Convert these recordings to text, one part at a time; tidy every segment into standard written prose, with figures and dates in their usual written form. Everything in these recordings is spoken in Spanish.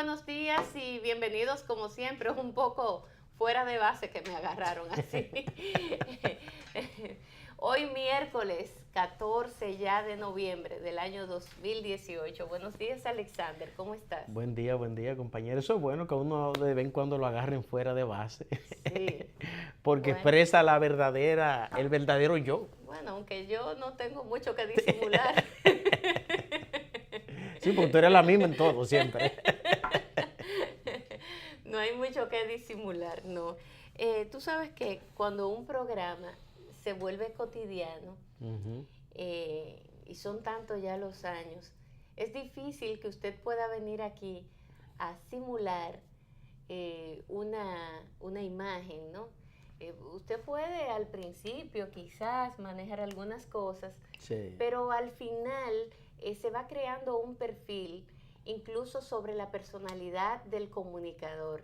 buenos días y bienvenidos como siempre. Es un poco fuera de base que me agarraron así. Hoy miércoles 14 ya de noviembre del año 2018. Buenos días, Alexander, ¿cómo estás? Buen día, compañero. Eso es bueno que uno de vez en cuando lo agarren fuera de base. Sí. Porque Bueno. expresa el verdadero yo. Bueno, aunque yo no tengo mucho que disimular. Sí, porque tú eres la misma en todo, siempre. No hay mucho que disimular, no. Tú sabes que cuando un programa se vuelve cotidiano, y son tantos ya los años, es difícil que usted pueda venir aquí a simular una imagen, ¿no? Usted puede al principio quizás manejar algunas cosas, Sí. pero al final se va creando un perfil incluso sobre la personalidad del comunicador.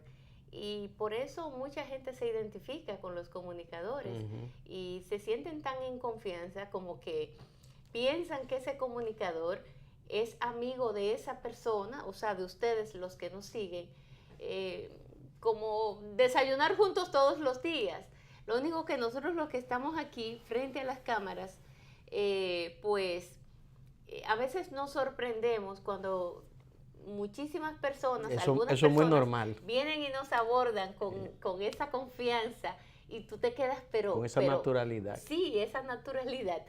Y por eso mucha gente se identifica con los comunicadores y se sienten tan en confianza como que piensan que ese comunicador es amigo de esa persona, o sea, de ustedes los que nos siguen, como desayunar juntos todos los días. Lo único que nosotros los que estamos aquí frente a las cámaras, a veces nos sorprendemos cuando muchísimas personas, algunas eso es muy personas normal. vienen y nos abordan con esa confianza y tú te quedas, con esa naturalidad. Sí, esa naturalidad.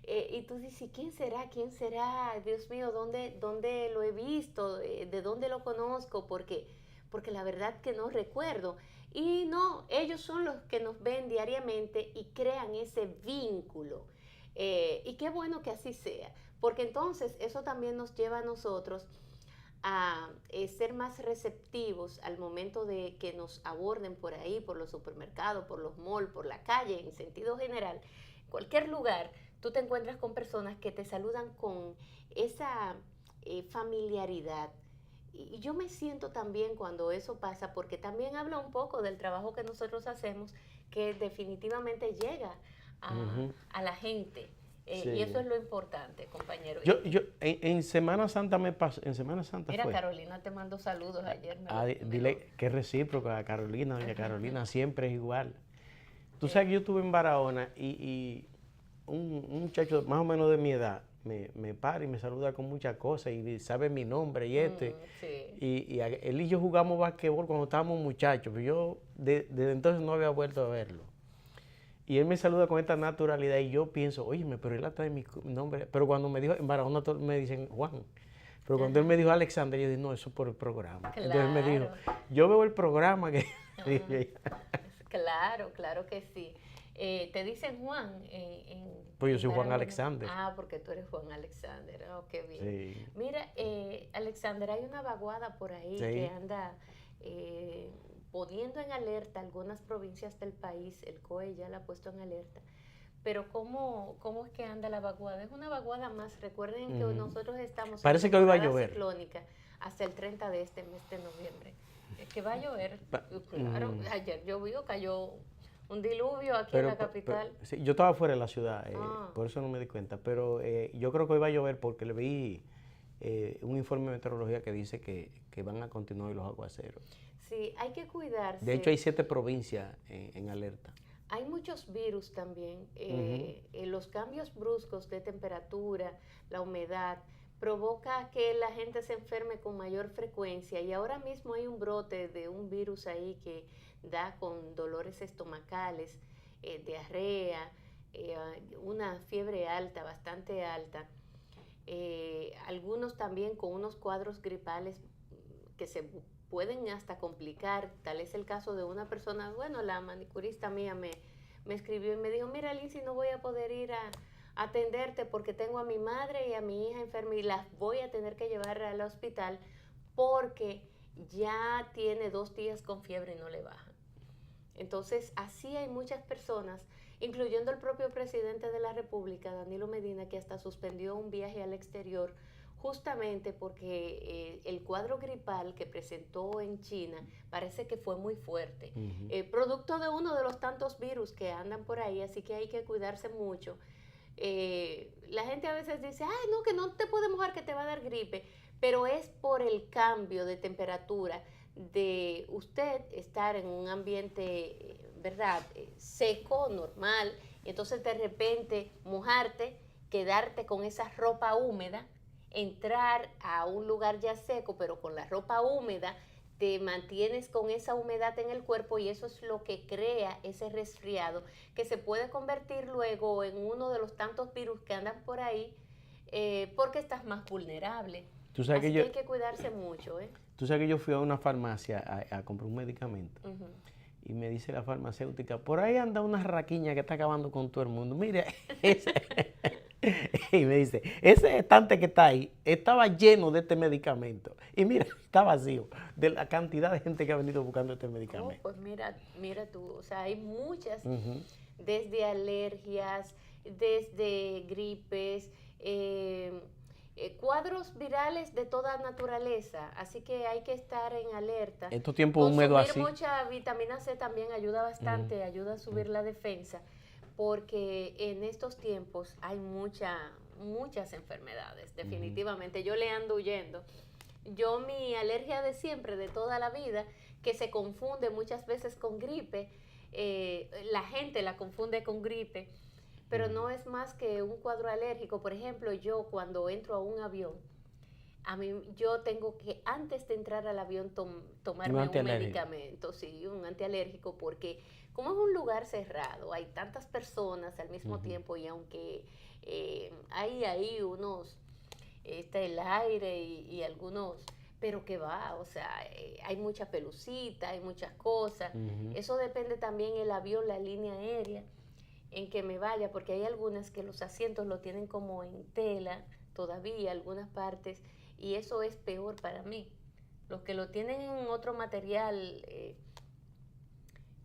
Y tú dices, ¿quién será? ¿Quién será? Dios mío, ¿dónde lo he visto? ¿De dónde lo conozco? Porque la verdad que no recuerdo. Y no, ellos son los que nos ven diariamente y crean ese vínculo. Y qué bueno que así sea, porque entonces eso también nos lleva a nosotros a ser más receptivos al momento de que nos aborden por ahí, por los supermercados, por los malls, por la calle, en sentido general, cualquier lugar, tú te encuentras con personas que te saludan con esa familiaridad. Y yo me siento también cuando eso pasa, porque también habla un poco del trabajo que nosotros hacemos, que definitivamente llega a la gente. Sí. Y eso es lo importante, compañero. En Semana Santa me pasó, en Semana Santa Mira, fue. Carolina te mandó saludos ayer. Dile que es recíproca a Carolina, doña Carolina, siempre es igual. Tú sabes que yo estuve en Barahona y un muchacho más o menos de mi edad me para y me saluda con muchas cosas y sabe mi nombre y Sí. y él y yo jugamos basquetbol cuando estábamos muchachos, pero yo desde entonces no había vuelto a verlo. Y él me saluda con esta naturalidad y yo pienso, óyeme, pero él hasta de mi nombre. Pero cuando me dijo, en Barahona todos me dicen Juan. Pero cuando él me dijo Alexander, yo dije, no, eso es por el programa. Claro. Entonces él me dijo, yo veo el programa que... Claro, claro que sí. Te dicen Juan pues yo soy Juan Barahona. Alexander. Ah, porque tú eres Juan Alexander. Oh, qué bien. Sí. Mira, Alexander, hay una vaguada por ahí que anda poniendo en alerta algunas provincias del país. El COE ya la ha puesto en alerta. Pero ¿cómo es que anda la vaguada? Es una vaguada más. Recuerden que nosotros estamos Parece en que hoy va a llover ciclónica hasta el 30 de este mes de noviembre. Es que va a llover. Claro, ayer llovió, cayó un diluvio aquí en la capital. Sí, yo estaba fuera de la ciudad, por eso no me di cuenta. Pero yo creo que hoy va a llover porque le vi un informe de meteorología que dice que van a continuar los aguaceros. Sí, hay que cuidarse. De hecho, hay 7 provincias en alerta. Hay muchos virus también. Los cambios bruscos de temperatura, la humedad, provoca que la gente se enferme con mayor frecuencia. Y ahora mismo hay un brote de un virus ahí que da con dolores estomacales, diarrea, una fiebre alta, bastante alta. Algunos también con unos cuadros gripales que se pueden hasta complicar. Tal es el caso de una persona, bueno, la manicurista mía me escribió y me dijo, mira, Lindsay, no voy a poder ir a atenderte porque tengo a mi madre y a mi hija enferma y las voy a tener que llevar al hospital porque ya tiene 2 días con fiebre y no le baja. Entonces, así hay muchas personas, incluyendo el propio presidente de la República, Danilo Medina, que hasta suspendió un viaje al exterior justamente porque el cuadro gripal que presentó en China parece que fue muy fuerte, producto de uno de los tantos virus que andan por ahí, así que hay que cuidarse mucho. La gente a veces dice, ay, no, que no te puedes mojar, que te va a dar gripe, pero es por el cambio de temperatura de usted estar en un ambiente, ¿verdad? Seco, normal, y entonces de repente mojarte, quedarte con esa ropa húmeda, entrar a un lugar ya seco, pero con la ropa húmeda, te mantienes con esa humedad en el cuerpo y eso es lo que crea ese resfriado que se puede convertir luego en uno de los tantos virus que andan por ahí porque estás más vulnerable. Tú sabes Así que que yo, hay que cuidarse mucho, ¿eh? tú sabes que yo fui a una farmacia a comprar un medicamento. Ujú. Y me dice la farmacéutica, por ahí anda una raquiña que está acabando con todo el mundo. Mire, ese... Y me dice, ese estante que está ahí estaba lleno de este medicamento. Y mira, está vacío de la cantidad de gente que ha venido buscando este Oh, medicamento. pues mira tú, o sea, hay muchas, Ujú. desde alergias, desde gripes, cuadros virales de toda naturaleza, así que hay que estar en alerta. Estos tiempos húmedos Consumir así. mucha vitamina C también ayuda bastante, ayuda a subir la defensa, porque en estos tiempos hay muchas enfermedades, definitivamente. Yo le ando huyendo. Yo mi alergia de siempre, de toda la vida, que se confunde muchas veces con gripe, la gente la confunde con gripe, pero no es más que un cuadro alérgico. Por ejemplo, yo cuando entro a un avión, a mí yo tengo que antes de entrar al avión Un tomarme un antialérgico. medicamento, sí, un antialérgico, porque como es un lugar cerrado, hay tantas personas al mismo tiempo y aunque hay ahí unos, está el aire y algunos, pero que va, o sea, hay mucha pelucita, hay muchas cosas. Eso depende también el avión, la línea aérea en que me vaya, porque hay algunas que los asientos lo tienen como en tela todavía, algunas partes, y eso es peor para mí. Los que lo tienen en otro material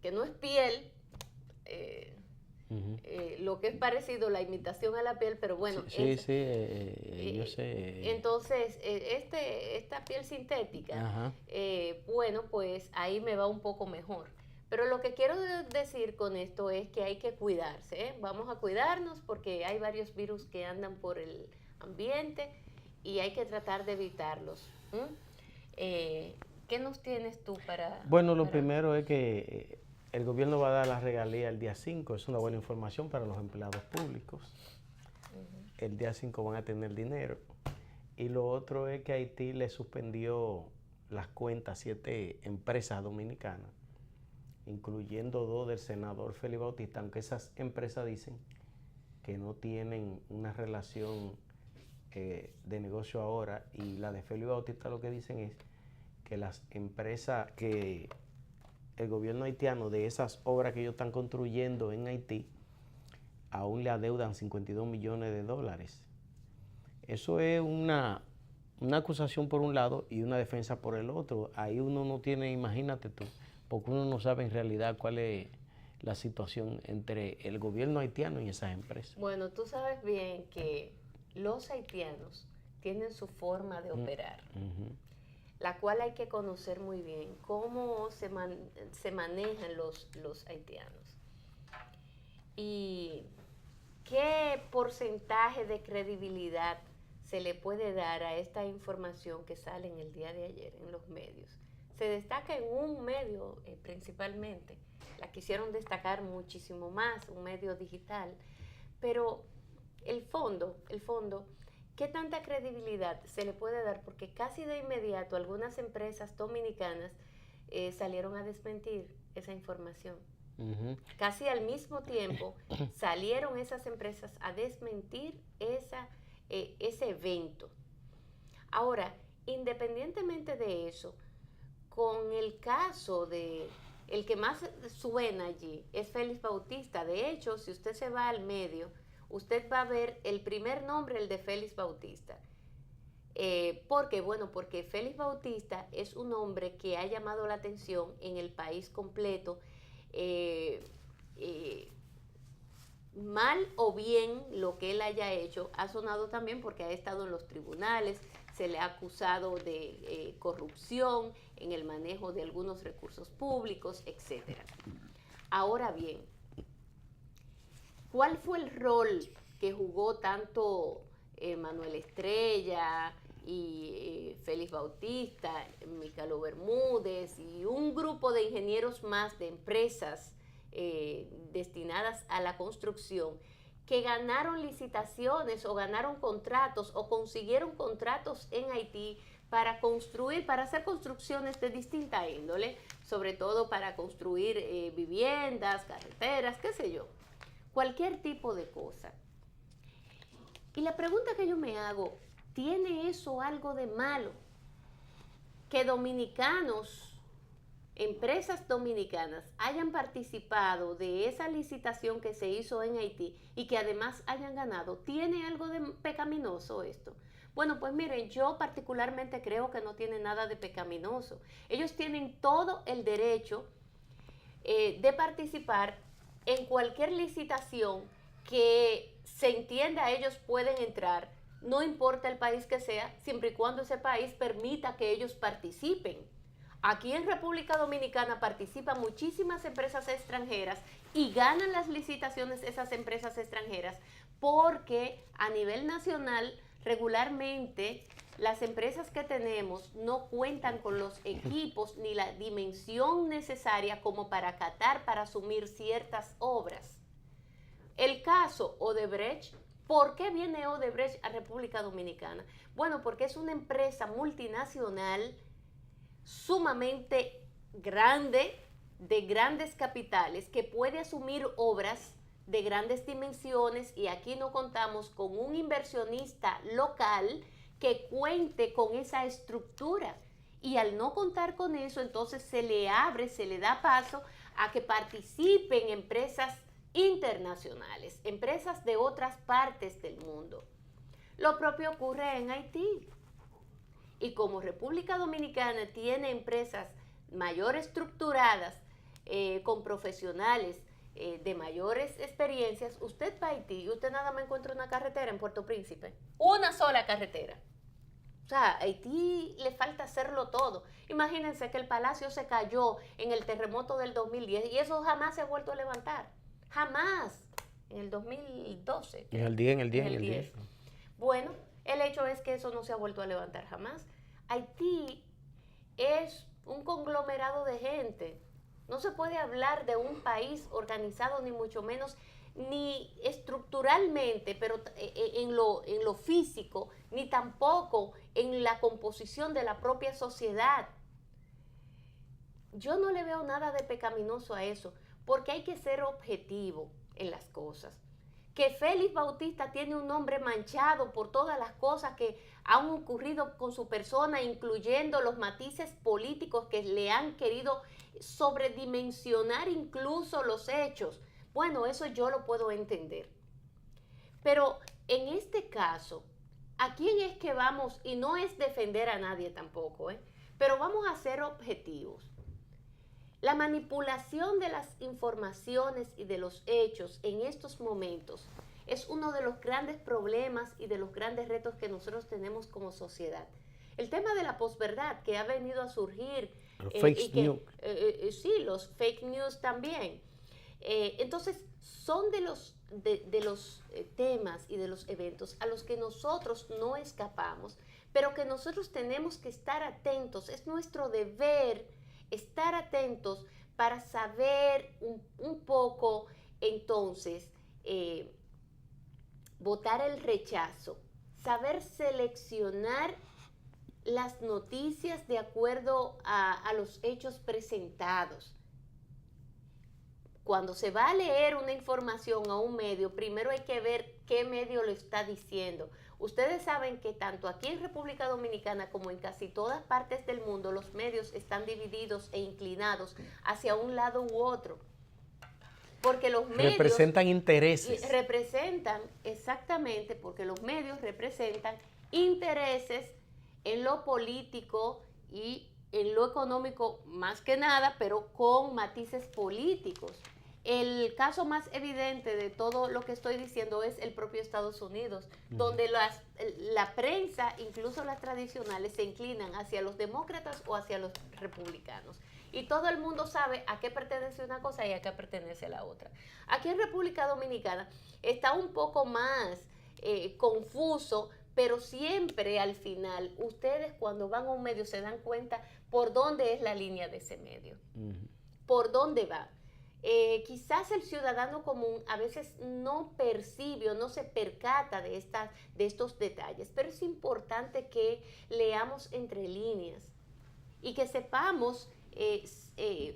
que no es piel, eh, lo que es parecido, la imitación a la piel, pero bueno, Sí, sí, yo sé. entonces, esta piel sintética, Ajá. bueno, pues ahí me va un poco mejor. Pero lo que quiero decir con esto es que hay que cuidarse, ¿eh? Vamos a cuidarnos porque hay varios virus que andan por el ambiente y hay que tratar de evitarlos. ¿Qué nos tienes tú para...? Bueno, lo primero es que el gobierno va a dar la regalía el día 5, es una buena información para los empleados públicos. El día 5 van a tener dinero. Y lo otro es que Haití le suspendió las cuentas a 7 empresas dominicanas, incluyendo 2 del senador Félix Bautista, aunque esas empresas dicen que no tienen una relación de negocio ahora, y la de Félix Bautista lo que dicen es que las empresas, que el gobierno haitiano de esas obras que ellos están construyendo en Haití, aún le adeudan 52 millones de dólares. Eso es una acusación por un lado y una defensa por el otro. Ahí uno no tiene, imagínate tú, porque uno no sabe en realidad cuál es la situación entre el gobierno haitiano y esas empresas. Bueno, tú sabes bien que los haitianos tienen su forma de operar, la cual hay que conocer muy bien, cómo se manejan los haitianos. Y qué porcentaje de credibilidad se le puede dar a esta información que sale en el día de ayer en los medios. Se destaca en un medio principalmente, la quisieron destacar muchísimo más, un medio digital, pero el fondo, ¿qué tanta credibilidad se le puede dar? Porque casi de inmediato algunas empresas dominicanas salieron a desmentir esa información. Casi al mismo tiempo salieron esas empresas a desmentir ese evento. Ahora, independientemente de eso, con el caso de el que más suena allí es Félix Bautista. De hecho, si usted se va al medio, usted va a ver el primer nombre, el de Félix Bautista. ¿Por qué? Bueno, porque Félix Bautista es un hombre que ha llamado la atención en el país completo, mal o bien lo que él haya hecho, ha sonado también porque ha estado en los tribunales, se le ha acusado de corrupción en el manejo de algunos recursos públicos, etc. Ahora bien, ¿cuál fue el rol que jugó tanto Manuel Estrella, Félix Bautista, Micalo Bermúdez y un grupo de ingenieros más de empresas destinadas a la construcción, que ganaron licitaciones o ganaron contratos o consiguieron contratos en Haití para construir, para hacer construcciones de distinta índole, sobre todo para construir viviendas, carreteras, qué sé yo, cualquier tipo de cosa. Y la pregunta que yo me hago, ¿tiene eso algo de malo? Que dominicanos, empresas dominicanas hayan participado de esa licitación que se hizo en Haití y que además hayan ganado, ¿tiene algo de pecaminoso esto? Bueno, pues miren, yo particularmente creo que no tiene nada de pecaminoso. Ellos tienen todo el derecho de participar en cualquier licitación que se entienda ellos pueden entrar, no importa el país que sea, siempre y cuando ese país permita que ellos participen. Aquí en República Dominicana participan muchísimas empresas extranjeras y ganan las licitaciones esas empresas extranjeras porque a nivel nacional regularmente las empresas que tenemos no cuentan con los equipos ni la dimensión necesaria como para acatar, para asumir ciertas obras. El caso Odebrecht, ¿por qué viene Odebrecht a República Dominicana? Bueno, porque es una empresa multinacional sumamente grande, de grandes capitales, que puede asumir obras de grandes dimensiones y aquí no contamos con un inversionista local que cuente con esa estructura. Y al no contar con eso, entonces se le abre, se le da paso a que participen empresas internacionales, empresas de otras partes del mundo. Lo propio ocurre en Haití. Y como República Dominicana tiene empresas mayor estructuradas, con profesionales de mayores experiencias, usted va a Haití y usted nada más encuentra una carretera en Puerto Príncipe, una sola carretera. O sea, a Haití le falta hacerlo todo. Imagínense que el palacio se cayó en el terremoto del 2010 y eso jamás se ha vuelto a levantar. Jamás. En el 2012. En el 10. Bueno, el hecho es que eso no se ha vuelto a levantar jamás. Haití es un conglomerado de gente. No se puede hablar de un país organizado, ni mucho menos, ni estructuralmente, pero en lo físico, ni tampoco en la composición de la propia sociedad. Yo no le veo nada de pecaminoso a eso, porque hay que ser objetivo en las cosas. Que Félix Bautista tiene un nombre manchado por todas las cosas que han ocurrido con su persona, incluyendo los matices políticos que le han querido sobredimensionar incluso los hechos. Bueno, eso yo lo puedo entender. Pero en este caso, ¿a quién es que vamos? Y no es defender a nadie tampoco, pero vamos a ser objetivos. La manipulación de las informaciones y de los hechos en estos momentos es uno de los grandes problemas y de los grandes retos que nosotros tenemos como sociedad. El tema de la posverdad que ha venido a surgir. Los fake news. Sí, los fake news también. Entonces, son de los temas y de los eventos a los que nosotros no escapamos, pero que nosotros tenemos que estar atentos. Es nuestro deber estar atentos para saber un poco, entonces, votar el rechazo, saber seleccionar las noticias de acuerdo a los hechos presentados. Cuando se va a leer una información a un medio, primero hay que ver qué medio lo está diciendo. Ustedes saben que tanto aquí en República Dominicana como en casi todas partes del mundo, los medios están divididos e inclinados hacia un lado u otro. Porque los medios representan intereses. Exactamente, porque los medios representan intereses en lo político y en lo económico más que nada, pero con matices políticos. El caso más evidente de todo lo que estoy diciendo es el propio Estados Unidos, donde la prensa, incluso las tradicionales, se inclinan hacia los demócratas o hacia los republicanos. Y todo el mundo sabe a qué pertenece una cosa y a qué pertenece la otra. Aquí en República Dominicana está un poco más confuso, pero siempre al final, ustedes cuando van a un medio se dan cuenta por dónde es la línea de ese medio, por dónde va. Quizás el ciudadano común a veces no percibe o no se percata de estos detalles, pero es importante que leamos entre líneas y que sepamos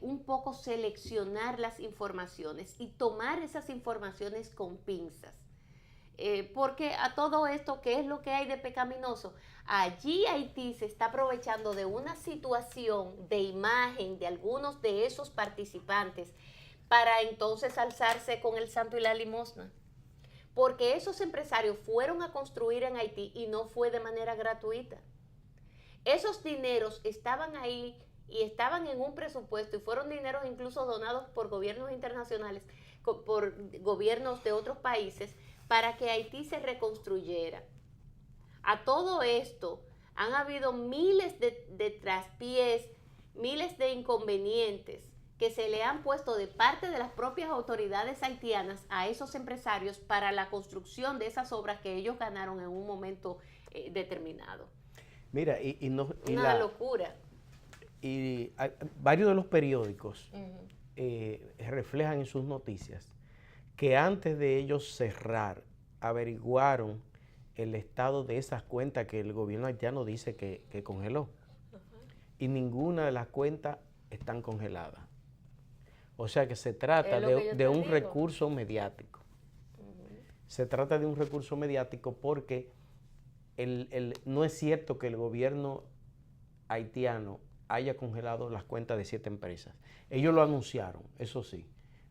un poco seleccionar las informaciones y tomar esas informaciones con pinzas. Porque a todo esto, ¿qué es lo que hay de pecaminoso? Allí Haití se está aprovechando de una situación de imagen de algunos de esos participantes para entonces alzarse con el santo y la limosna. Porque esos empresarios fueron a construir en Haití y no fue de manera gratuita. Esos dineros estaban ahí y estaban en un presupuesto y fueron dineros incluso donados por gobiernos internacionales, por gobiernos de otros países, para que Haití se reconstruyera. A todo esto han habido miles de traspiés, miles de inconvenientes que se le han puesto de parte de las propias autoridades haitianas a esos empresarios para la construcción de esas obras que ellos ganaron en un momento determinado. Mira, una locura. Y varios de los periódicos reflejan en sus noticias que antes de ellos cerrar, averiguaron el estado de esas cuentas que el gobierno haitiano dice que congeló. Y ninguna de las cuentas están congeladas. O sea que se trata de un recurso mediático. Se trata de un recurso mediático porque no es cierto que el gobierno haitiano haya congelado las cuentas de 7 empresas. Ellos lo anunciaron, eso sí,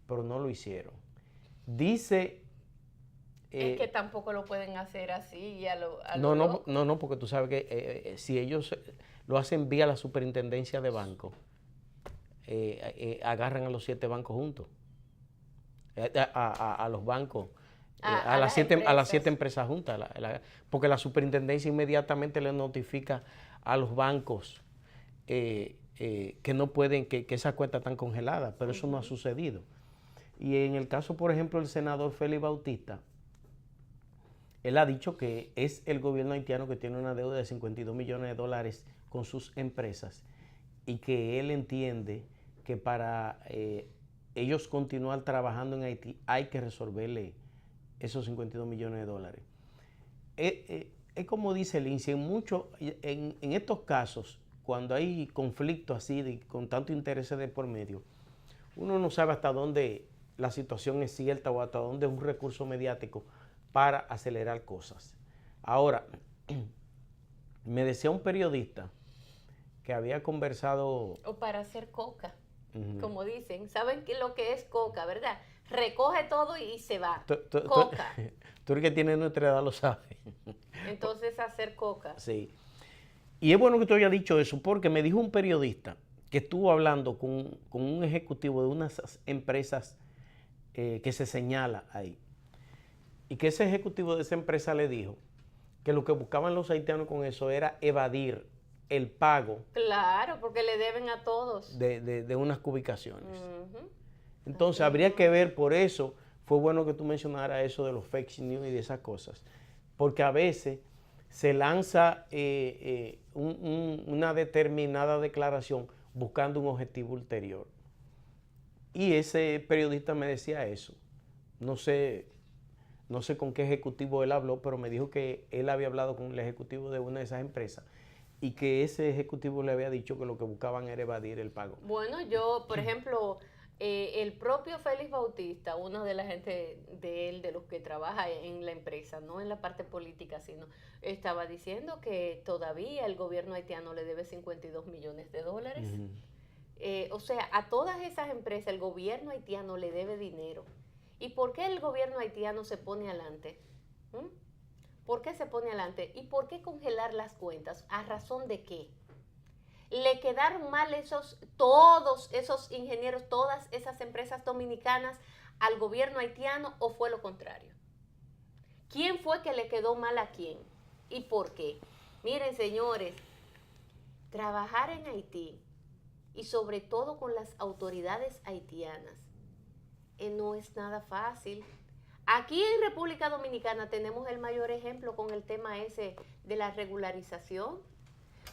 pero no lo hicieron. Dice... es que tampoco lo pueden hacer así no, porque tú sabes que si ellos lo hacen vía la superintendencia de banco, agarran a los 7 bancos juntos, a los bancos, a las 7 empresas juntas, porque la superintendencia inmediatamente le notifica a los bancos que no pueden, que esas cuentas están congeladas, pero eso no ha sucedido. Y en el caso, por ejemplo, del senador Félix Bautista, él ha dicho que es el gobierno haitiano que tiene una deuda de 52 millones de dólares con sus empresas y que él entiende que para ellos continuar trabajando en Haití hay que resolverle esos 52 millones de dólares. Es como dice Lindsay, en estos casos, cuando hay conflictos así, con tanto interés de por medio, uno no sabe hasta dónde la situación es cierta o hasta dónde es un recurso mediático para acelerar cosas. Ahora, me decía un periodista que había conversado... O para hacer coca, como dicen. ¿Saben lo que es coca, verdad? Recoge todo y se va. Coca. Tú el que tienes nuestra edad lo sabes. Entonces, hacer coca. Sí. Y es bueno que tú hayas dicho eso, porque me dijo un periodista que estuvo hablando con un ejecutivo de unas empresas que se señala ahí. Y que ese ejecutivo de esa empresa le dijo que lo que buscaban los haitianos con eso era evadir el pago. Claro, porque le deben a todos. De unas cubicaciones. Entonces, habría que ver, por eso, fue bueno que tú mencionaras eso de los fake news y de esas cosas. Porque a veces se lanza una determinada declaración buscando un objetivo ulterior. Y ese periodista me decía eso. No sé con qué ejecutivo él habló, pero me dijo que él había hablado con el ejecutivo de una de esas empresas y que ese ejecutivo le había dicho que lo que buscaban era evadir el pago. Bueno, yo, por ejemplo, el propio Félix Bautista, uno de la gente de él, de los que trabaja en la empresa, no en la parte política, sino estaba diciendo que todavía el gobierno haitiano le debe 52 millones de dólares. O sea, a todas esas empresas el gobierno haitiano le debe dinero. ¿Y por qué el gobierno haitiano se pone adelante? ¿Por qué se pone adelante? ¿Y por qué congelar las cuentas? ¿A razón de qué? ¿Le quedaron mal todos esos ingenieros, todas esas empresas dominicanas al gobierno haitiano o fue lo contrario? ¿Quién fue que le quedó mal a quién? ¿Y por qué? Miren, señores, trabajar en Haití y sobre todo con las autoridades haitianas no es nada fácil. Aquí en República Dominicana tenemos el mayor ejemplo con el tema ese de la regularización,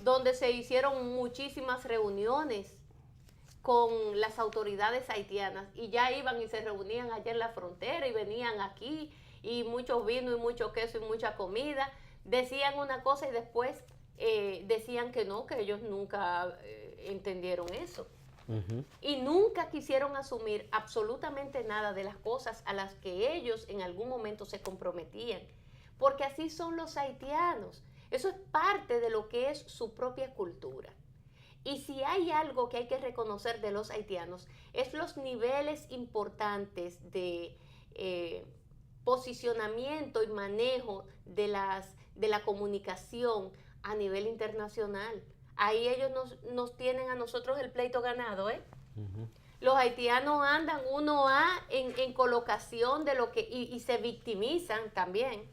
donde se hicieron muchísimas reuniones con las autoridades haitianas y ya iban y se reunían allá en la frontera y venían aquí y mucho vino y mucho queso y mucha comida. Decían una cosa y después decían que no, que ellos nunca entendieron eso. Y nunca quisieron asumir absolutamente nada de las cosas a las que ellos en algún momento se comprometían. Porque así son los haitianos. Eso es parte de lo que es su propia cultura. Y si hay algo que hay que reconocer de los haitianos, es los niveles importantes de posicionamiento y manejo de la comunicación a nivel internacional. Ahí ellos nos tienen a nosotros el pleito ganado, ¿eh? Los haitianos andan en colocación de lo que, y se victimizan también.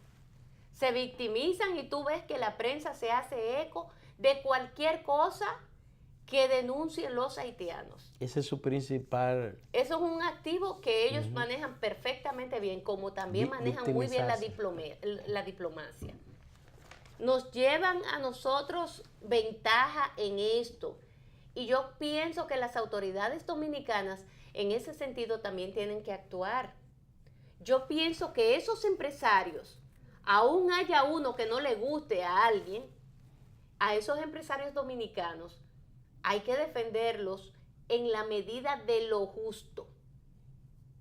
Se victimizan y tú ves que la prensa se hace eco de cualquier cosa que denuncien los haitianos. Ese es su principal... Eso es un activo que ellos manejan perfectamente bien, como también manejan muy bien la diplomacia. Nos llevan a nosotros ventaja en esto. Y yo pienso que las autoridades dominicanas en ese sentido también tienen que actuar. Yo pienso que esos empresarios, aún haya uno que no le guste a alguien, a esos empresarios dominicanos hay que defenderlos en la medida de lo justo.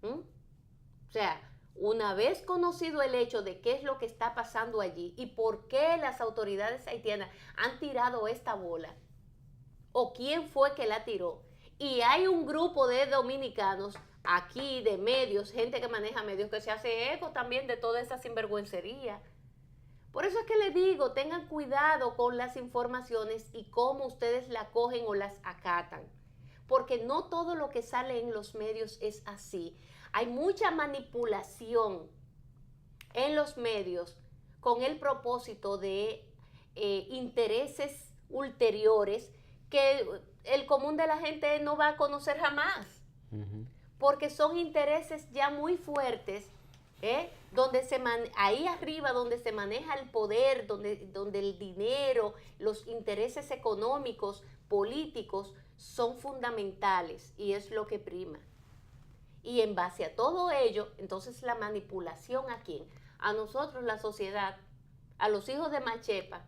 O sea, una vez conocido el hecho de qué es lo que está pasando allí y por qué las autoridades haitianas han tirado esta bola, o quién fue que la tiró, y hay un grupo de dominicanos aquí, de medios, gente que maneja medios, que se hace eco también de toda esa sinvergüencería. Por eso es que les digo, tengan cuidado con las informaciones y cómo ustedes la cogen o las acatan, porque no todo lo que sale en los medios es así. Hay mucha manipulación en los medios con el propósito de intereses ulteriores que el común de la gente no va a conocer jamás, porque son intereses ya muy fuertes, donde ahí arriba donde se maneja el poder, donde el dinero, los intereses económicos, políticos son fundamentales y es lo que prima. Y en base a todo ello, entonces la manipulación ¿a quién? A nosotros, la sociedad, a los hijos de Machepa,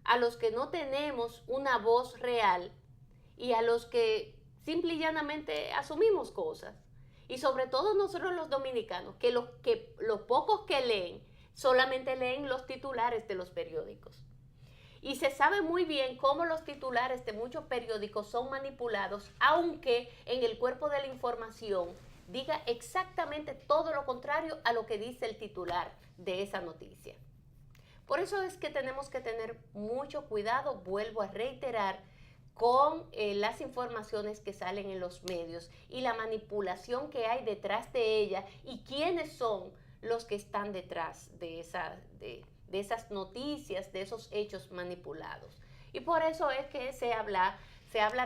a los que no tenemos una voz real y a los que simple y llanamente asumimos cosas. Y sobre todo nosotros los dominicanos, que los pocos que leen solamente leen los titulares de los periódicos. Y se sabe muy bien cómo los titulares de muchos periódicos son manipulados, aunque en el cuerpo de la información diga exactamente todo lo contrario a lo que dice el titular de esa noticia. Por eso es que tenemos que tener mucho cuidado, vuelvo a reiterar, con las informaciones que salen en los medios y la manipulación que hay detrás de ella y quiénes son los que están detrás de esas noticias, de esos hechos manipulados. Y por eso es que se habla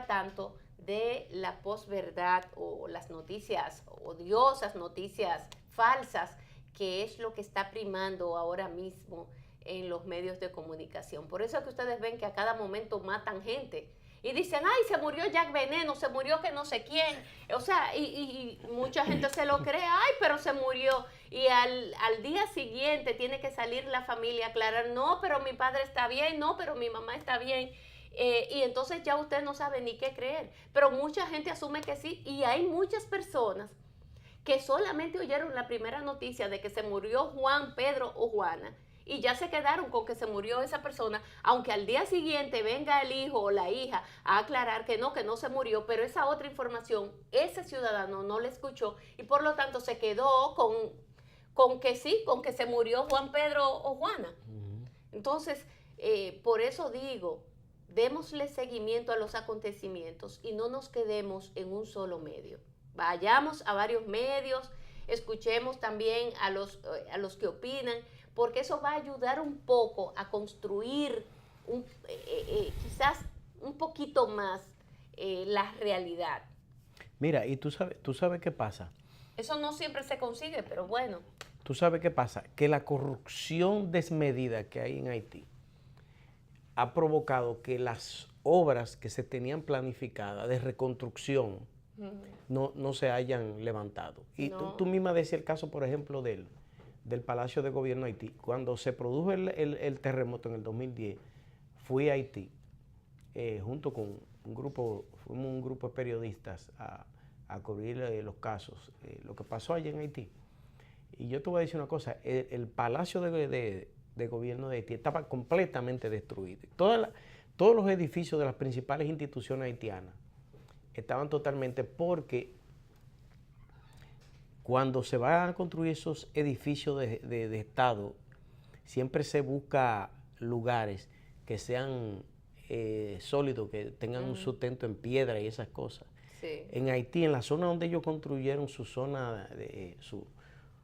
tanto de la posverdad o las noticias odiosas, noticias falsas, que es lo que está primando ahora mismo en los medios de comunicación. Por eso es que ustedes ven que a cada momento matan gente. Y dicen, ay, se murió Jack Veneno, se murió que no sé quién. O sea, y mucha gente se lo cree, ay, pero se murió. Y al día siguiente tiene que salir la familia a aclarar, no, pero mi padre está bien, no, pero mi mamá está bien. Y entonces ya usted no sabe ni qué creer. Pero mucha gente asume que sí. Y hay muchas personas que solamente oyeron la primera noticia de que se murió Juan, Pedro o Juana, y ya se quedaron con que se murió esa persona, aunque al día siguiente venga el hijo o la hija a aclarar que no se murió, pero esa otra información, ese ciudadano no la escuchó y por lo tanto se quedó con que sí, con que se murió Juan, Pedro o Juana. Entonces, por eso digo, démosle seguimiento a los acontecimientos y no nos quedemos en un solo medio. Vayamos a varios medios, escuchemos también a los que opinan, porque eso va a ayudar un poco a construir quizás un poquito más la realidad. Mira, y tú sabes qué pasa. Eso no siempre se consigue, pero bueno. ¿Tú sabes qué pasa? Que la corrupción desmedida que hay en Haití ha provocado que las obras que se tenían planificadas de reconstrucción no se hayan levantado. Y tú misma decías el caso, por ejemplo, del Palacio de Gobierno de Haití. Cuando se produjo el terremoto en el 2010, fui a Haití junto con fuimos un grupo de periodistas a cubrir los casos, lo que pasó allá en Haití. Y yo te voy a decir una cosa, el Palacio de Gobierno de Haití estaba completamente destruido. Todos los edificios de las principales instituciones haitianas estaban totalmente, porque cuando se van a construir esos edificios de Estado, siempre se busca lugares que sean sólidos, que tengan un sustento en piedra y esas cosas. Sí. En Haití, en la zona donde ellos construyeron su zona,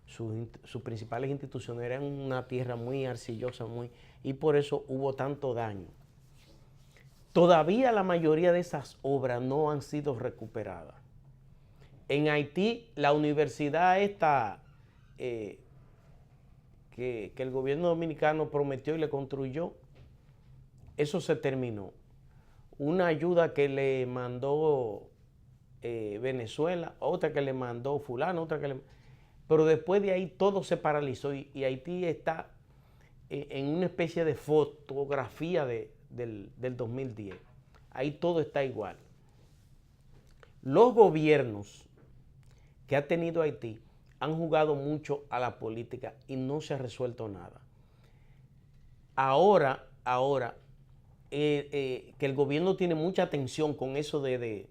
sus principales instituciones, eran una tierra muy arcillosa, y por eso hubo tanto daño. Todavía la mayoría de esas obras no han sido recuperadas. En Haití, la universidad esta que el gobierno dominicano prometió y le construyó, eso se terminó. Una ayuda que le mandó Venezuela, otra que le mandó fulano, pero después de ahí todo se paralizó y Haití está en una especie de fotografía del 2010. Ahí todo está igual. Los gobiernos que ha tenido Haití han jugado mucho a la política y no se ha resuelto nada. Ahora que el gobierno tiene mucha tensión con eso de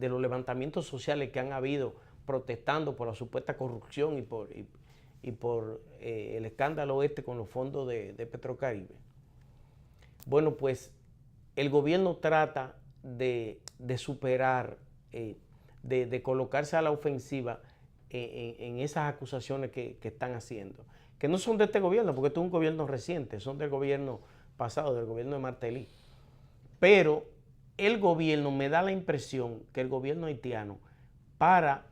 los levantamientos sociales que han habido protestando por la supuesta corrupción y por el escándalo con los fondos de Petrocaribe. Bueno, pues el gobierno trata de superar, de colocarse a la ofensiva en esas acusaciones que están haciendo, que no son de este gobierno, porque este es un gobierno reciente, son del gobierno pasado, del gobierno de Martelly. Pero el gobierno, me da la impresión que el gobierno haitiano, para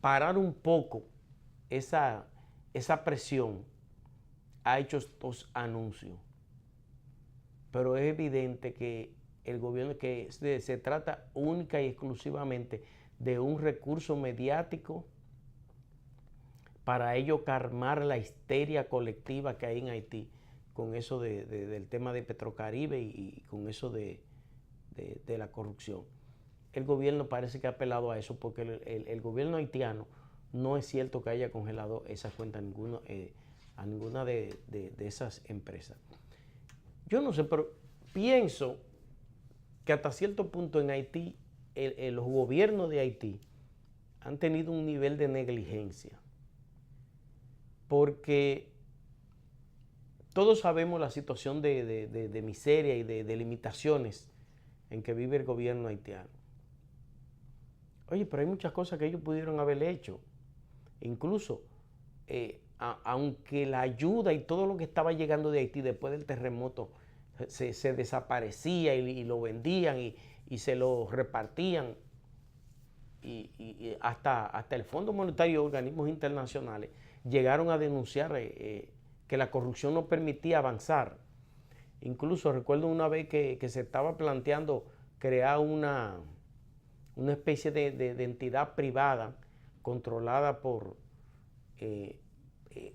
parar un poco esa presión, ha hecho estos anuncios. Pero es evidente que el gobierno, que se trata única y exclusivamente de un recurso mediático para ello calmar la histeria colectiva que hay en Haití con eso del tema de Petrocaribe y con eso de la corrupción. El gobierno parece que ha apelado a eso, porque el gobierno haitiano no es cierto que haya congelado esa cuenta a ninguna de esas empresas. Yo no sé, pero pienso que hasta cierto punto en Haití, los gobiernos de Haití han tenido un nivel de negligencia, porque todos sabemos la situación de miseria y de limitaciones en que vive el gobierno haitiano. Oye, pero hay muchas cosas que ellos pudieron haber hecho. Incluso, aunque la ayuda y todo lo que estaba llegando de Haití después del terremoto se desaparecía y lo vendían y se lo repartían, y hasta el Fondo Monetario y organismos internacionales llegaron a denunciar que la corrupción no permitía avanzar. Incluso recuerdo una vez que se estaba planteando crear una especie de entidad privada controlada por,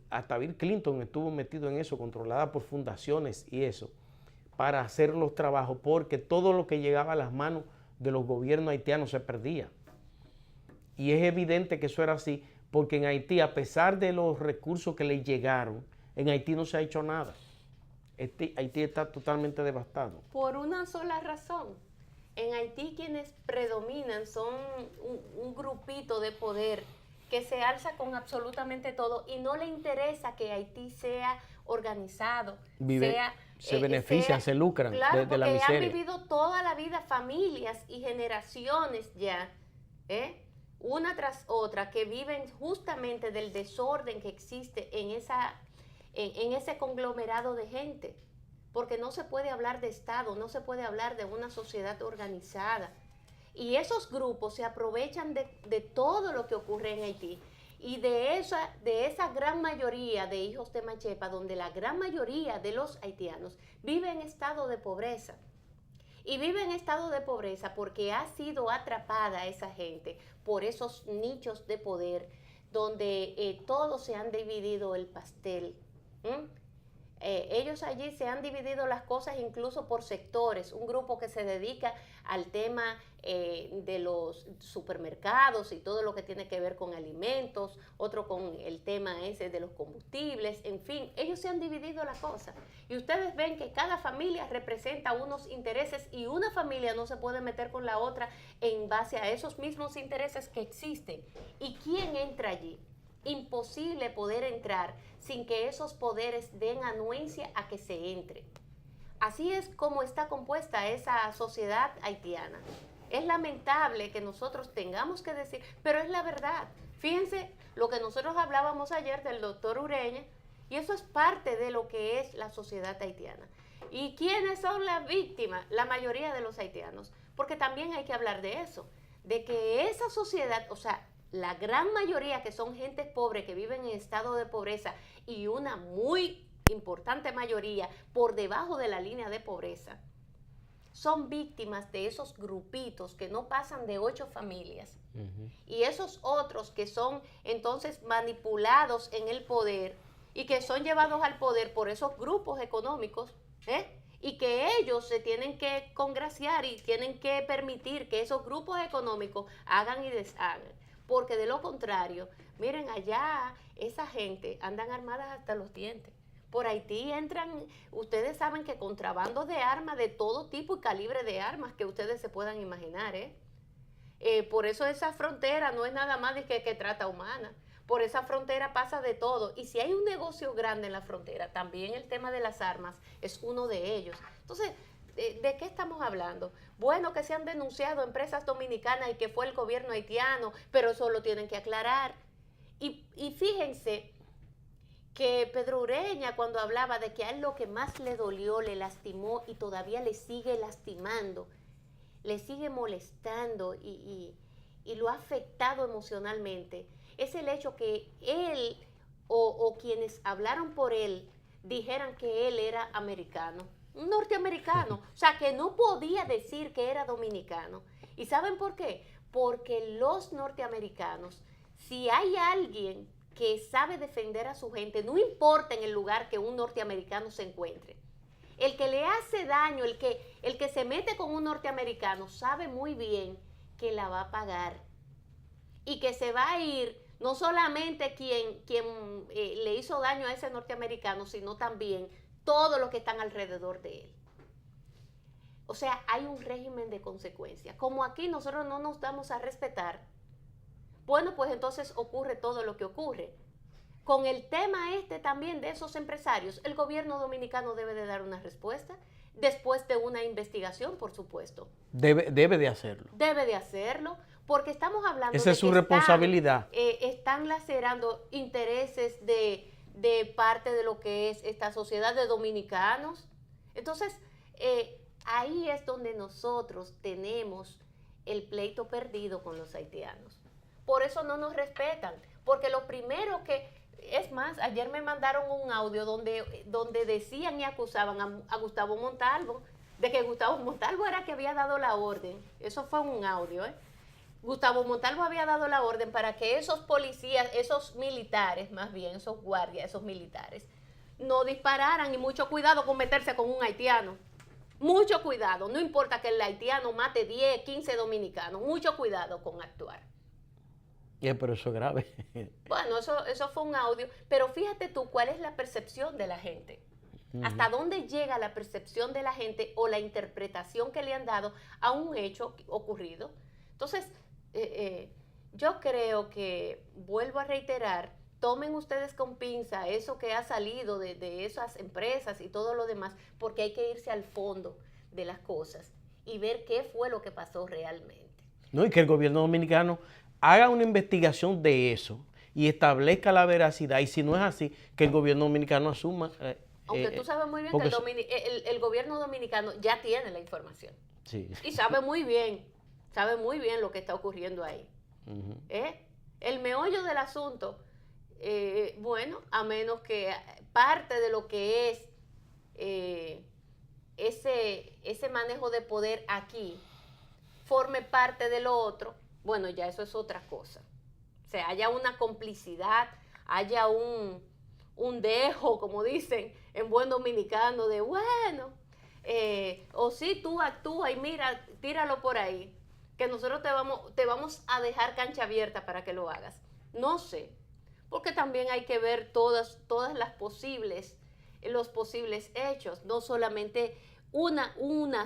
hasta Bill Clinton estuvo metido en eso, controlada por fundaciones y eso, para hacer los trabajos, porque todo lo que llegaba a las manos de los gobiernos haitianos se perdía. Y es evidente que eso era así, porque en Haití, a pesar de los recursos que le llegaron, en Haití no se ha hecho nada. Haití está totalmente devastado. Por una sola razón. En Haití quienes predominan son un grupito de poder que se alza con absolutamente todo y no le interesa que Haití sea organizado, se benefician, se lucran claro, de la miseria. Porque han vivido toda la vida familias y generaciones ya, una tras otra, que viven justamente del desorden que existe en ese conglomerado de gente. Porque no se puede hablar de Estado, no se puede hablar de una sociedad organizada. Y esos grupos se aprovechan de todo lo que ocurre en Haití. Y de esa gran mayoría de hijos de Machepa, donde la gran mayoría de los haitianos vive en estado de pobreza. Y vive en estado de pobreza porque ha sido atrapada esa gente por esos nichos de poder donde todos se han dividido el pastel. Ellos allí se han dividido las cosas incluso por sectores. Un grupo que se dedica al tema de los supermercados y todo lo que tiene que ver con alimentos, otro con el tema ese de los combustibles, en fin, ellos se han dividido la cosa. Y ustedes ven que cada familia representa unos intereses y una familia no se puede meter con la otra en base a esos mismos intereses que existen. ¿Y quién entra allí? Imposible poder entrar sin que esos poderes den anuencia a que se entre. Así es como está compuesta esa sociedad haitiana. Es lamentable que nosotros tengamos que decir, pero es la verdad. Fíjense lo que nosotros hablábamos ayer del doctor Ureña, y eso es parte de lo que es la sociedad haitiana. ¿Y quiénes son las víctimas? La mayoría de los haitianos. Porque también hay que hablar de eso, de que esa sociedad, o sea, la gran mayoría que son gentes pobres que viven en estado de pobreza y una muy importante mayoría por debajo de la línea de pobreza, son víctimas de esos grupitos que no pasan de 8 familias. Y esos otros que son entonces manipulados en el poder y que son llevados al poder por esos grupos económicos, y que ellos se tienen que congraciar y tienen que permitir que esos grupos económicos hagan y deshagan. Porque de lo contrario, miren, allá esa gente andan armadas hasta los dientes. Por Haití entran, ustedes saben que contrabando de armas de todo tipo y calibre de armas que ustedes se puedan imaginar, por eso esa frontera no es nada más de que trata humana. Por esa frontera pasa de todo. Y si hay un negocio grande en la frontera, también el tema de las armas es uno de ellos. Entonces, ¿de qué estamos hablando? Bueno, que se han denunciado empresas dominicanas y que fue el gobierno haitiano, pero eso lo tienen que aclarar. Y fíjense que Pedro Ureña, cuando hablaba de que a él lo que más le dolió, le lastimó y todavía le sigue lastimando, le sigue molestando y lo ha afectado emocionalmente, es el hecho que él o quienes hablaron por él dijeran que él era americano, un norteamericano, o sea, que no podía decir que era dominicano. ¿Y saben por qué? Porque los norteamericanos, si hay alguien que sabe defender a su gente, no importa en el lugar que un norteamericano se encuentre, el que le hace daño, el que se mete con un norteamericano, sabe muy bien que la va a pagar y que se va a ir no solamente quien le hizo daño a ese norteamericano, sino también todos los que están alrededor de él. O sea, hay un régimen de consecuencias. Como aquí nosotros no nos damos a respetar, bueno, pues entonces ocurre todo lo que ocurre. Con el tema también de esos empresarios, el gobierno dominicano debe de dar una respuesta, después de una investigación, por supuesto. Debe de hacerlo. Debe de hacerlo, porque estamos hablando Esa es su responsabilidad. Están lacerando intereses de parte de lo que es esta sociedad de dominicanos. Entonces, ahí es donde nosotros tenemos el pleito perdido con los haitianos. Por eso no nos respetan, porque lo primero que, es más, ayer me mandaron un audio donde decían y acusaban a Gustavo Montalvo, de que Gustavo Montalvo era que había dado la orden. Eso fue un audio, Gustavo Montalvo había dado la orden para que esos policías, esos militares, más bien, esos guardias, esos militares, no dispararan, y mucho cuidado con meterse con un haitiano. Mucho cuidado, no importa que el haitiano mate 10, 15 dominicanos, mucho cuidado con actuar. Pero eso es grave. Bueno, eso fue un audio, pero fíjate tú cuál es la percepción de la gente. ¿Hasta dónde llega la percepción de la gente o la interpretación que le han dado a un hecho ocurrido? Entonces, yo creo que, vuelvo a reiterar, tomen ustedes con pinza eso que ha salido de esas empresas y todo lo demás, porque hay que irse al fondo de las cosas y ver qué fue lo que pasó realmente. No, y que el gobierno dominicano haga una investigación de eso y establezca la veracidad, y si no es así, que el gobierno dominicano asuma. Aunque tú sabes muy bien que el gobierno dominicano ya tiene la información. Sí. Y sabe muy bien lo que está ocurriendo ahí. El meollo meollo del asunto, bueno, a menos que parte de lo que es ese manejo de poder aquí forme parte de lo otro, bueno, ya eso es otra cosa. O sea, haya una complicidad, haya un dejo, como dicen en buen dominicano, de bueno, o si tú actúa y mira, tíralo por ahí, que nosotros te vamos a dejar cancha abierta para que lo hagas. No sé, porque también hay que ver todas los posibles hechos, no solamente una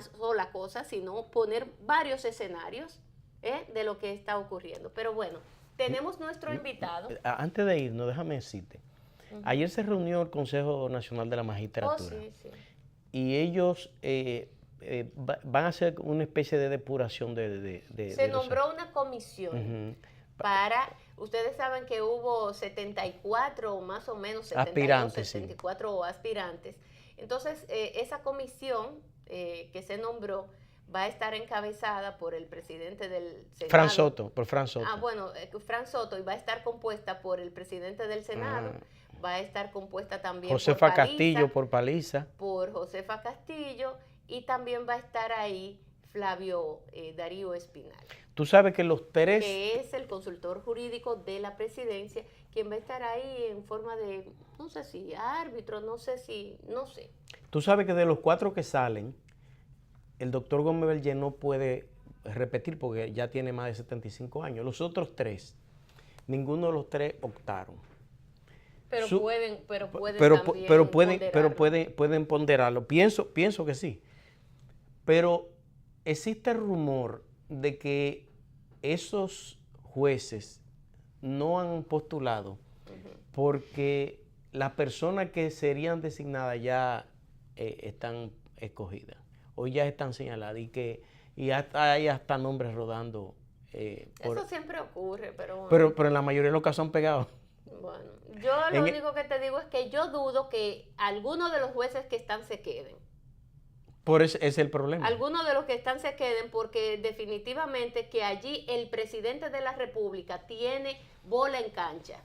sola cosa, sino poner varios escenarios de lo que está ocurriendo. Pero bueno, tenemos nuestro invitado. Antes de irnos, déjame decirte. Ayer se reunió el Consejo Nacional de la Magistratura. Sí, sí. Y ellos van a hacer una especie de depuración Se nombró una comisión para... Ustedes saben que hubo 74 o más o menos 72, 74 aspirantes. Entonces, esa comisión que se nombró va a estar encabezada por el presidente del Senado. Fran Soto, por Fran Soto. Bueno, Fran Soto, y va a estar compuesta por el presidente del Senado, va a estar compuesta también Josefa por Paliza, Castillo, por Paliza. Por Josefa Castillo, y también va a estar ahí Flavio Darío Espinal. Tú sabes que los tres... Que es el consultor jurídico de la presidencia, quien va a estar ahí en forma de, no sé si árbitro, no sé. Tú sabes que de los 4 que salen, el doctor Gómez Berger no puede repetir porque ya tiene más de 75 años. Los otros 3, ninguno de los 3 optaron. Pero pueden ponderarlo. Pienso que sí. Pero existe el rumor de que esos jueces no han postulado porque las personas que serían designadas ya están escogidas o ya están señaladas y hay hasta nombres rodando. Eso siempre ocurre, pero bueno. Pero en la mayoría de los casos han pegado. Bueno, yo lo único que te digo es que yo dudo que algunos de los jueces que están se queden. Por eso es el problema. Algunos de los que están se queden porque definitivamente que allí el presidente de la República tiene bola en cancha.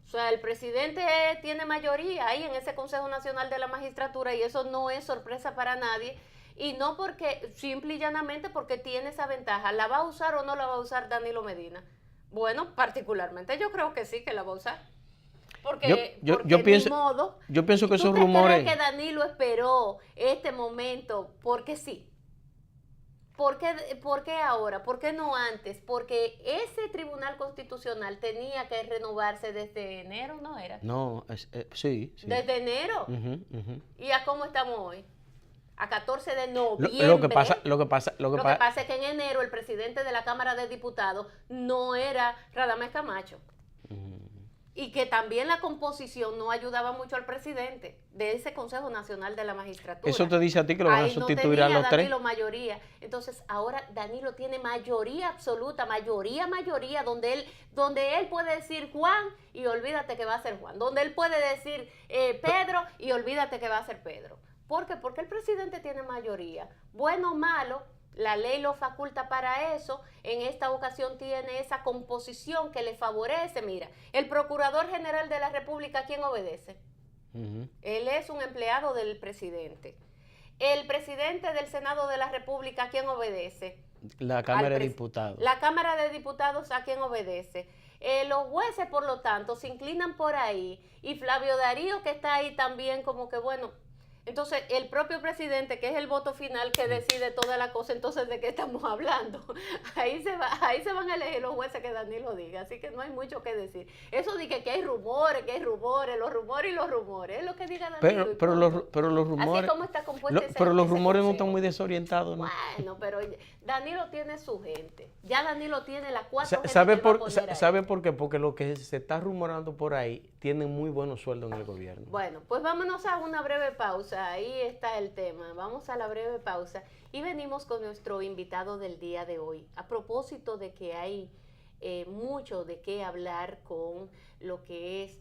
O sea, el presidente tiene mayoría ahí en ese Consejo Nacional de la Magistratura y eso no es sorpresa para nadie. Y no porque, simple y llanamente porque tiene esa ventaja. ¿La va a usar o no la va a usar Danilo Medina? Bueno, particularmente yo creo que sí, que la va a usar. Porque yo pienso que esos rumores... ¿Tú crees que Danilo esperó este momento porque sí? ¿Por qué ahora? ¿Por qué no antes? Porque ese Tribunal Constitucional tenía que renovarse desde enero, ¿no era? No, sí. Desde enero. ¿Y a cómo estamos hoy? A 14 de noviembre. Lo que pasa es que en enero el presidente de la Cámara de Diputados no era Radamés Camacho. Y que también la composición no ayudaba mucho al presidente de ese Consejo Nacional de la Magistratura. Eso te dice a ti que lo van a sustituir a los 3. Danilo mayoría. Entonces ahora Danilo tiene mayoría absoluta, mayoría, donde él puede decir Juan y olvídate que va a ser Juan. Donde él puede decir Pedro y olvídate que va a ser Pedro. ¿Por qué? Porque el presidente tiene mayoría. Bueno o malo, la ley lo faculta para eso. En esta ocasión tiene esa composición que le favorece. Mira, el Procurador General de la República, ¿a quién obedece? Él es un empleado del presidente. El presidente del Senado de la República, ¿a quién obedece? La Cámara de Diputados. La Cámara de Diputados, ¿a quién obedece? Los jueces, por lo tanto, se inclinan por ahí. Y Flavio Darío, que está ahí también como que, bueno... Entonces, el propio presidente, que es el voto final que decide toda la cosa, entonces, ¿de qué estamos hablando? Ahí se van a elegir los jueces que Danilo diga, así que no hay mucho que decir. Eso de que hay rumores, los rumores, es lo que diga Danilo. Pero los rumores... Así como está compuesto pero los rumores no están muy desorientados, ¿no? Bueno, pero Danilo tiene su gente. Ya Danilo tiene las 4 gente ¿Sabe que va a poner ahí. ¿Sabe por qué? Porque lo que se está rumorando por ahí tienen muy buenos sueldos en el gobierno. Bueno, pues vámonos a una breve pausa. Ahí está el tema. Vamos a la breve pausa y venimos con nuestro invitado del día de hoy. A propósito de que hay mucho de qué hablar con lo que es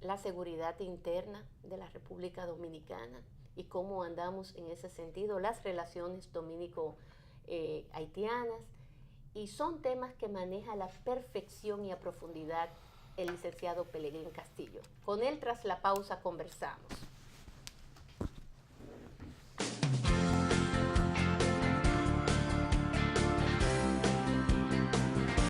la seguridad interna de la República Dominicana y cómo andamos en ese sentido, las relaciones dominico-haitianas y son temas que maneja a la perfección y a profundidad el licenciado Pelegrín Castillo. Con él, tras la pausa, conversamos.